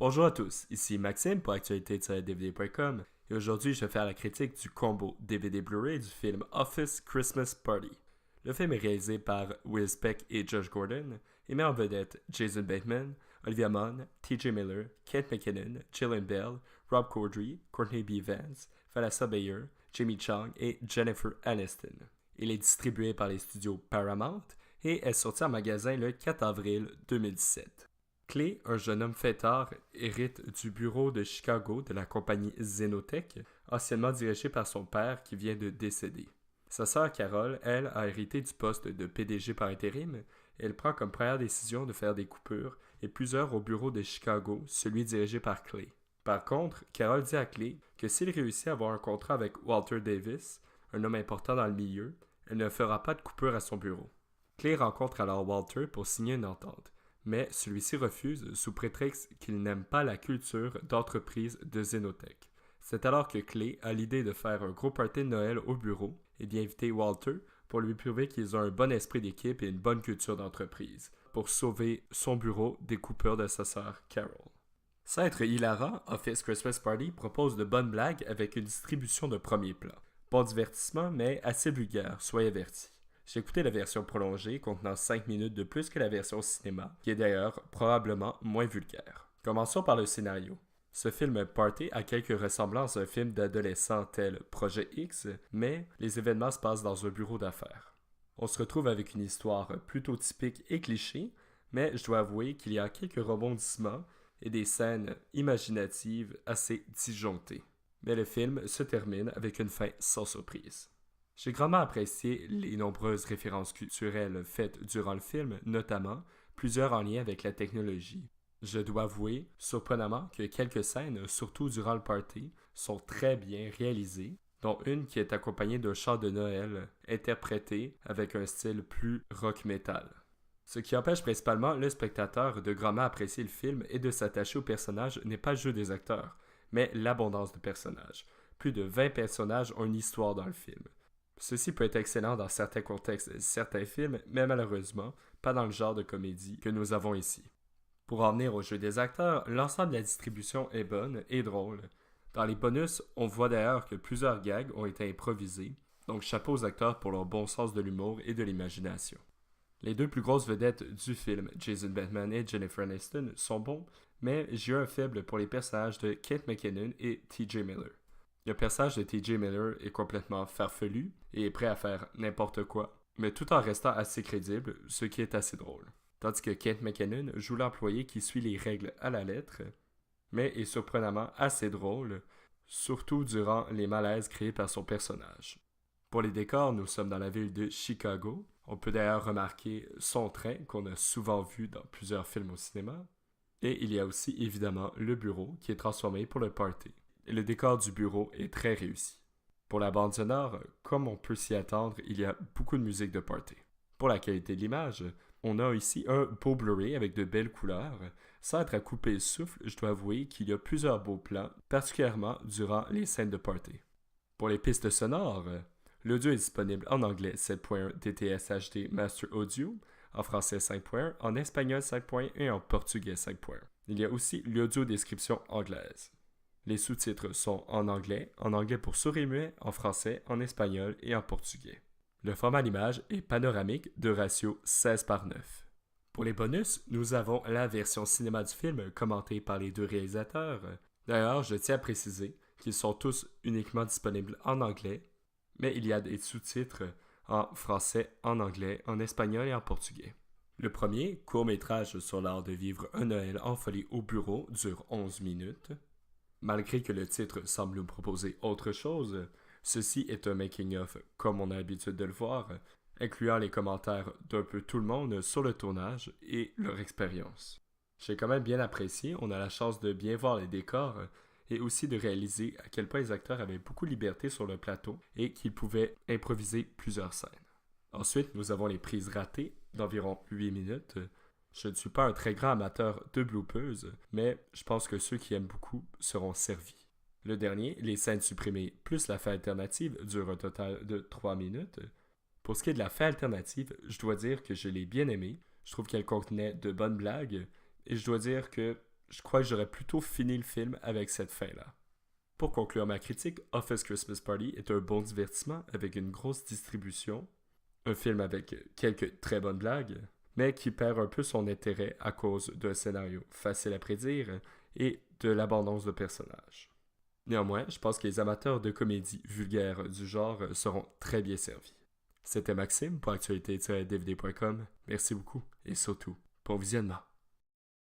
Bonjour à tous, ici Maxime pour actualité-dvd.com et aujourd'hui je vais faire la critique du combo DVD Blu-ray du film Office Christmas Party. Le film est réalisé par Will Speck et Josh Gordon et met en vedette Jason Bateman, Olivia Munn, T.J. Miller, Kate McKinnon, Gillian Bell, Rob Corddry, Courtney B. Vance, Vanessa Bayer, Jamie Chung et Jennifer Aniston. Il est distribué par les studios Paramount et est sorti en magasin le 4 avril 2017. Clay, un jeune homme fêtard, hérite du bureau de Chicago de la compagnie Xenotech, anciennement dirigée par son père qui vient de décéder. Sa sœur Carol, elle, a hérité du poste de PDG par intérim et elle prend comme première décision de faire des coupures et plusieurs au bureau de Chicago, celui dirigé par Clay. Par contre, Carol dit à Clay que s'il réussit à avoir un contrat avec Walter Davis, un homme important dans le milieu, elle ne fera pas de coupure à son bureau. Clay rencontre alors Walter pour signer une entente. Mais celui-ci refuse sous prétexte qu'il n'aime pas la culture d'entreprise de Xenotech. C'est alors que Clay a l'idée de faire un gros party de Noël au bureau et d'y inviter Walter pour lui prouver qu'ils ont un bon esprit d'équipe et une bonne culture d'entreprise, pour sauver son bureau des coupures de sa sœur Carol. Sans être hilarant, Office Christmas Party propose de bonnes blagues avec une distribution de premier plan. Bon divertissement, mais assez vulgaire, soyez avertis. J'ai écouté la version prolongée contenant 5 minutes de plus que la version cinéma, qui est d'ailleurs probablement moins vulgaire. Commençons par le scénario. Ce film Party a quelques ressemblances à un film d'adolescent tel Projet X, mais les événements se passent dans un bureau d'affaires. On se retrouve avec une histoire plutôt typique et cliché, mais je dois avouer qu'il y a quelques rebondissements et des scènes imaginatives assez disjonctées. Mais le film se termine avec une fin sans surprise. J'ai grandement apprécié les nombreuses références culturelles faites durant le film, notamment plusieurs en lien avec la technologie. Je dois avouer, surprenamment, que quelques scènes, surtout durant le party, sont très bien réalisées, dont une qui est accompagnée d'un chant de Noël, interprété avec un style plus rock metal. Ce qui empêche principalement le spectateur de grandement apprécier le film et de s'attacher aux personnages n'est pas le jeu des acteurs, mais l'abondance de personnages. Plus de 20 personnages ont une histoire dans le film. Ceci peut être excellent dans certains contextes et certains films, mais malheureusement, pas dans le genre de comédie que nous avons ici. Pour en venir au jeu des acteurs, l'ensemble de la distribution est bonne et drôle. Dans les bonus, on voit d'ailleurs que plusieurs gags ont été improvisés, donc chapeau aux acteurs pour leur bon sens de l'humour et de l'imagination. Les deux plus grosses vedettes du film, Jason Bateman et Jennifer Aniston, sont bons, mais j'ai eu un faible pour les personnages de Kate McKinnon et T.J. Miller. Le personnage de T.J. Miller est complètement farfelu et est prêt à faire n'importe quoi, mais tout en restant assez crédible, ce qui est assez drôle. Tandis que Kate McKinnon joue l'employé qui suit les règles à la lettre, mais est surprenamment assez drôle, surtout durant les malaises créés par son personnage. Pour les décors, nous sommes dans la ville de Chicago. On peut d'ailleurs remarquer son train qu'on a souvent vu dans plusieurs films au cinéma. Et il y a aussi évidemment le bureau qui est transformé pour le party. Et le décor du bureau est très réussi. Pour la bande sonore, comme on peut s'y attendre, il y a beaucoup de musique de party. Pour la qualité de l'image, on a ici un beau Blu-ray avec de belles couleurs. Sans être à couper le souffle, je dois avouer qu'il y a plusieurs beaux plans, particulièrement durant les scènes de party. Pour les pistes sonores, l'audio est disponible en anglais 7.1 DTS HD Master Audio, en français 5.1, en espagnol 5.1 et en portugais 5.1. Il y a aussi l'audio description anglaise. Les sous-titres sont en anglais pour sourds et muets, en français, en espagnol et en portugais. Le format d'image est panoramique de ratio 16:9. Pour les bonus, nous avons la version cinéma du film commentée par les deux réalisateurs. D'ailleurs, je tiens à préciser qu'ils sont tous uniquement disponibles en anglais, mais il y a des sous-titres en français, en anglais, en espagnol et en portugais. Le premier, court-métrage sur l'art de vivre un Noël en folie au bureau, dure 11 minutes. Malgré que le titre semble nous proposer autre chose, ceci est un making-of comme on a l'habitude de le voir, incluant les commentaires d'un peu tout le monde sur le tournage et leur expérience. J'ai quand même bien apprécié, on a la chance de bien voir les décors et aussi de réaliser à quel point les acteurs avaient beaucoup de liberté sur le plateau et qu'ils pouvaient improviser plusieurs scènes. Ensuite, nous avons les prises ratées d'environ 8 minutes. Je ne suis pas un très grand amateur de bloopers, mais je pense que ceux qui aiment beaucoup seront servis. Le dernier, les scènes supprimées plus la fin alternative, dure un total de 3 minutes. Pour ce qui est de la fin alternative, je dois dire que je l'ai bien aimée. Je trouve qu'elle contenait de bonnes blagues et je dois dire que je crois que j'aurais plutôt fini le film avec cette fin-là. Pour conclure ma critique, Office Christmas Party est un bon divertissement avec une grosse distribution, un film avec quelques très bonnes blagues, mais qui perd un peu son intérêt à cause d'un scénario facile à prédire et de l'abondance de personnages. Néanmoins, je pense que les amateurs de comédies vulgaires du genre seront très bien servis. C'était Maxime pour actualité-dvd.com. Merci beaucoup et surtout, bon visionnement.